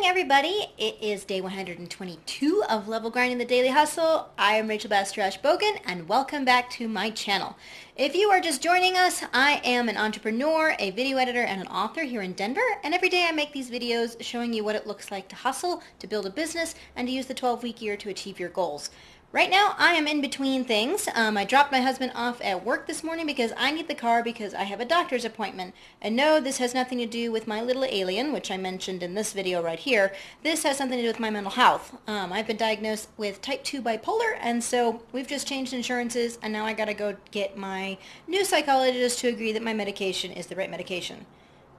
everybody. It is day 122 of Level Grinding the Daily Hustle. I am Rachel Bastrash-Bogan, and welcome back to my channel. If you are just joining us, I am an entrepreneur, a video editor, and an author here in Denver, and every day I make these videos showing you what it looks like to hustle, to build a business, and to use the 12-week year to achieve your goals. Right now, I am in between things. I dropped my husband off at work this morning because I need the car because I have a doctor's appointment. And no, this has nothing to do with my little alien, which I mentioned in this video right here. This has something to do with my mental health. I've been diagnosed with type 2 bipolar, and so we've just changed insurances, and now I gotta go get my new psychologist to agree that my medication is the right medication.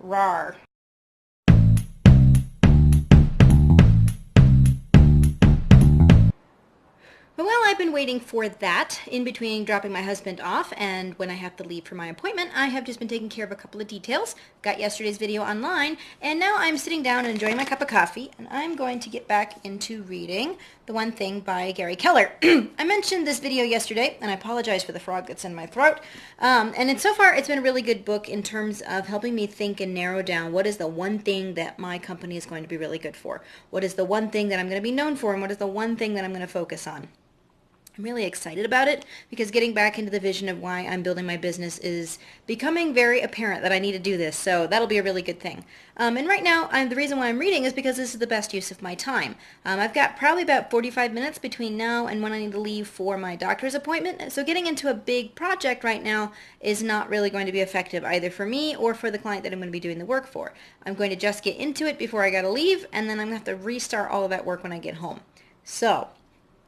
Rawr. But while I've been waiting for that, in between dropping my husband off and when I have to leave for my appointment, I have just been taking care of a couple of details. Got yesterday's video online, and now I'm sitting down and enjoying my cup of coffee, and I'm going to get back into reading The One Thing by Gary Keller. I mentioned this video yesterday, and I apologize for the frog that's in my throat. So far, it's been a really good book in terms of helping me think and narrow down what is the one thing that my company is going to be really good for. What is the one thing that I'm going to be known for, and what is the one thing that I'm going to focus on. I'm really excited about it because getting back into the vision of why I'm building my business is becoming very apparent that I need to do this, so that'll be a really good thing. And right now, the reason why I'm reading is because this is the best use of my time. I've got probably about 45 minutes between now and when I need to leave for my doctor's appointment, so getting into a big project right now is not really going to be effective either for me or for the client that I'm going to be doing the work for. I'm going to just get into it before I gotta leave, and then I'm going to have to restart all of that work when I get home. So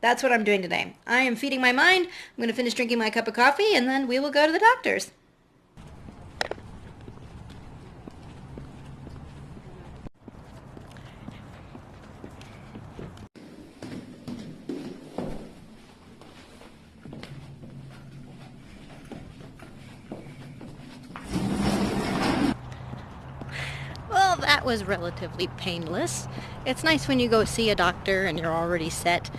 that's what I'm doing today. I am feeding my mind. I'm going to finish drinking my cup of coffee, and then we will go to the doctor's. Well, that was relatively painless. It's nice when you go see a doctor and you're already set.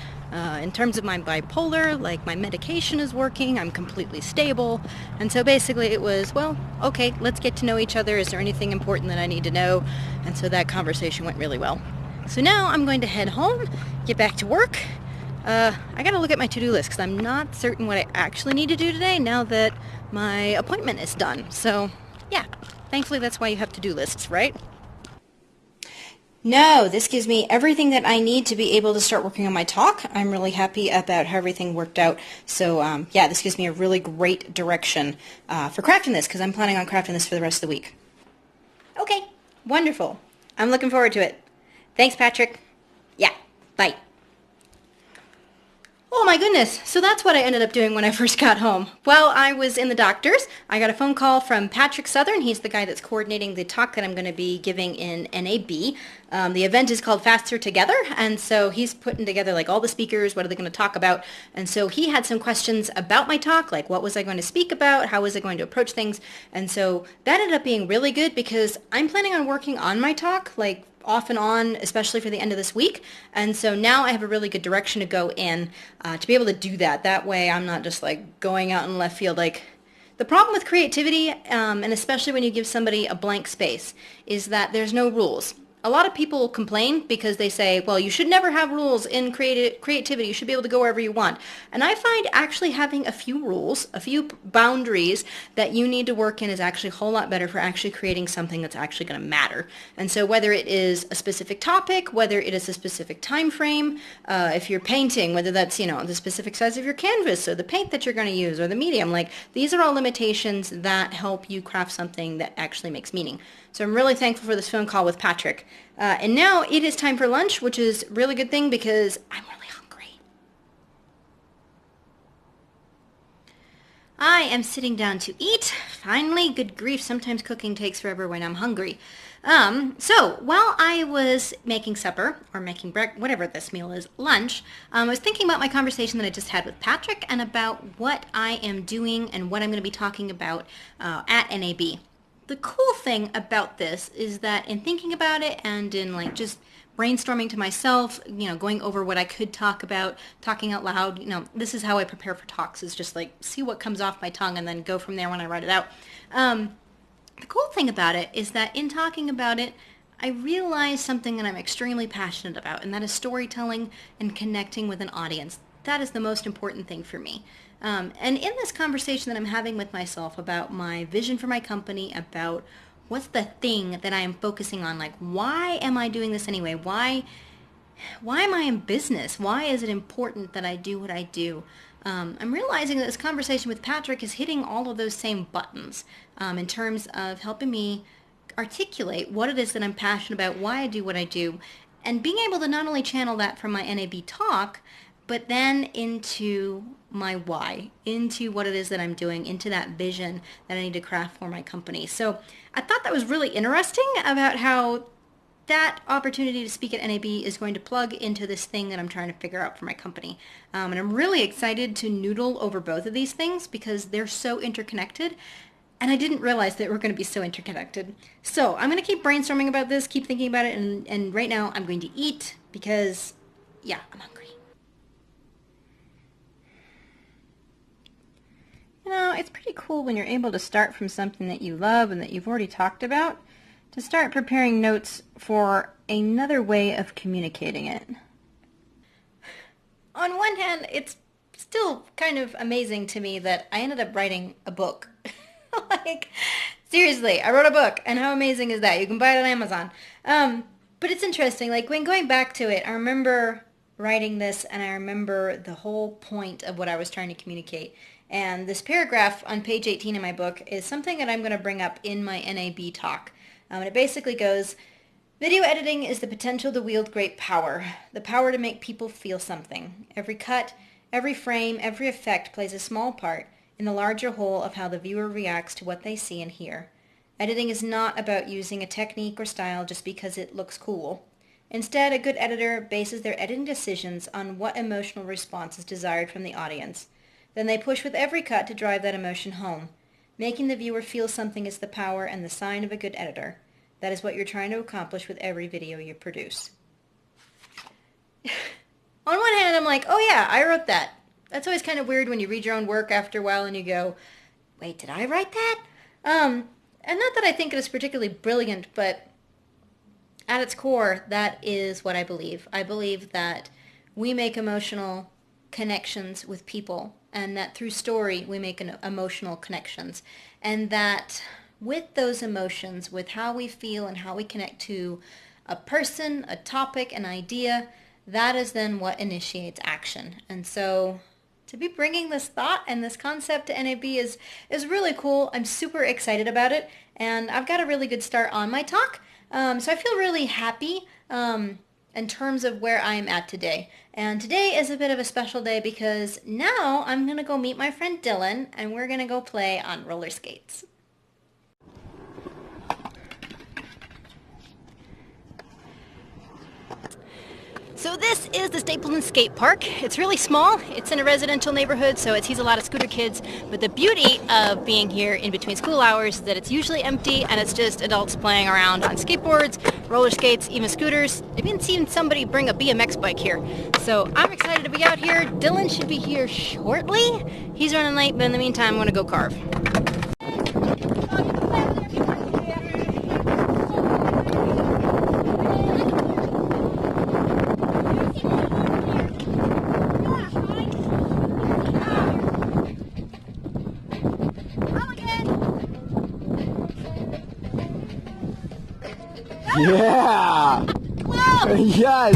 In terms of my bipolar, like my medication is working, I'm completely stable, and so basically it was, well, okay, let's get to know each other. Is there anything important that I need to know? And so that conversation went really well. So now I'm going to head home, get back to work. I gotta look at my to-do list because I'm not certain what I actually need to do today now that my appointment is done. So yeah, thankfully that's why you have to-do lists, right? No, this gives me everything that I need to be able to start working on my talk. I'm really happy about how everything worked out. So yeah, this gives me a really great direction for crafting this because I'm planning on crafting this for the rest of the week. Okay, wonderful. I'm looking forward to it. Thanks, Patrick. Yeah, bye. Oh my goodness, so that's what I ended up doing when I first got home. While I was in the doctor's, I got a phone call from Patrick Southern. He's the guy that's coordinating the talk that I'm going to be giving in NAB. The event is called Faster Together, and so he's putting together like all the speakers, what are they going to talk about, and so he had some questions about my talk, like what was I going to speak about, how was I going to approach things, and so that ended up being really good because I'm planning on working on my talk, like off and on, especially for the end of this week. And so now I have a really good direction to go in to be able to do that. That way I'm not just like going out in left field. Like the problem with creativity, and especially when you give somebody a blank space, is that there's no rules. A lot of people complain because they say, well, you should never have rules in creativity. You should be able to go wherever you want. And I find actually having a few rules, a few boundaries that you need to work in is actually a whole lot better for actually creating something that's actually going to matter. And so whether it is a specific topic, whether it is a specific time frame, if you're painting, whether that's, you know, the specific size of your canvas or the paint that you're going to use or the medium, like these are all limitations that help you craft something that actually makes meaning. So I'm really thankful for this phone call with Patrick. And now it is time for lunch, which is a really good thing because I'm really hungry. I am sitting down to eat. Finally, good grief, sometimes cooking takes forever when I'm hungry. So while I was making supper, or making whatever this meal is, lunch, I was thinking about my conversation that I just had with Patrick and about what I am doing and what I'm going to be talking about at NAB. The cool thing about this is that in thinking about it and in like just brainstorming to myself, you know, going over what I could talk about, talking out loud, you know, this is how I prepare for talks, is just like see what comes off my tongue and then go from there when I write it out. The cool thing about it is that in talking about it, I realized something that I'm extremely passionate about, and that is storytelling and connecting with an audience. That is the most important thing for me. And in this conversation that I'm having with myself about my vision for my company, about what's the thing that I am focusing on, like, why am I doing this anyway? Why am I in business? Why is it important that I do what I do? I'm realizing that this conversation with Patrick is hitting all of those same buttons in terms of helping me articulate what it is that I'm passionate about, why I do what I do, and being able to not only channel that from my NAB talk, but then into my why, into what it is that I'm doing, into that vision that I need to craft for my company. So I thought that was really interesting about how that opportunity to speak at NAB is going to plug into this thing that I'm trying to figure out for my company. And I'm really excited to noodle over both of these things because they're so interconnected. And I didn't realize that we're going to be so interconnected. So I'm going to keep brainstorming about this, keep thinking about it, and right now I'm going to eat because, yeah, I'm hungry. You know, it's pretty cool when you're able to start from something that you love and that you've already talked about to start preparing notes for another way of communicating it. On one hand, it's still kind of amazing to me that I ended up writing a book. Like, seriously, I wrote a book, and how amazing is that? You can buy it on Amazon. But it's interesting, like, when going back to it, I remember writing this, and I remember the whole point of what I was trying to communicate. And this paragraph on page 18 in my book is something that I'm going to bring up in my NAB talk. And it basically goes, video editing is the potential to wield great power, the power to make people feel something. Every cut, every frame, every effect plays a small part in the larger whole of how the viewer reacts to what they see and hear. Editing is not about using a technique or style just because it looks cool. Instead, a good editor bases their editing decisions on what emotional response is desired from the audience. Then they push with every cut to drive that emotion home. Making the viewer feel something is the power and the sign of a good editor. That is what you're trying to accomplish with every video you produce. On one hand, I'm like, oh yeah, I wrote that. That's always kind of weird when you read your own work after a while and you go, wait, did I write that? And not that I think it is particularly brilliant, but at its core, that is what I believe. I believe that we make emotional connections with people, and that through story we make emotional connections, and that with those emotions, with how we feel and how we connect to a person, a topic, an idea, that is then what initiates action. And so to be bringing this thought and this concept to NAB is really cool. I'm super excited about it, and I've got a really good start on my talk. So I feel really happy in terms of where I am at today. And today is a bit of a special day because now I'm going to go meet my friend Dylan, and we're going to go play on roller skates. So this is the Stapleton Skate Park. It's really small. It's in a residential neighborhood, so it sees a lot of scooter kids. But the beauty of being here in between school hours is that it's usually empty and it's just adults playing around on skateboards, roller skates, even scooters. I've even seen somebody bring a BMX bike here. So I'm excited to be out here. Dylan should be here shortly. He's running late, but in the meantime, I'm going to go carve. Yeah! Whoa! Yes!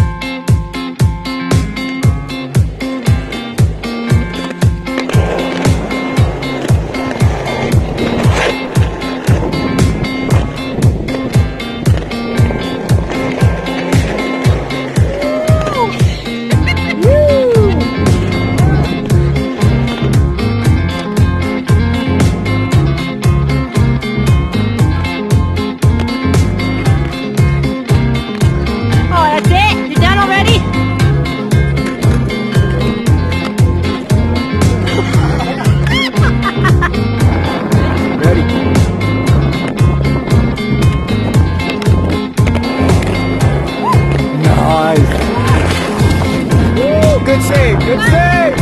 Good save, good save!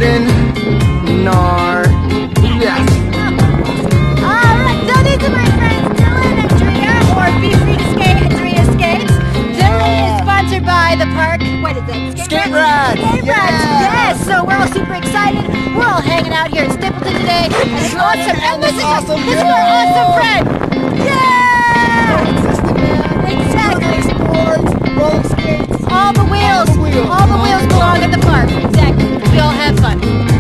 Jordan, Nar. Yes. Alright, so these are my friends Dylan and Dre, or Be Free to Skate and Dre Skates. Dylan is sponsored by the park. What is it? Skate Rats. Skate Rats, yes. So we're all super excited. We're all hanging out here at Stapleton today. And it's awesome. And this is awesome, this is our awesome friend. Yeah! Exactly. Sports, roller skates. All the wheels belong at the park. Exactly. We all have fun.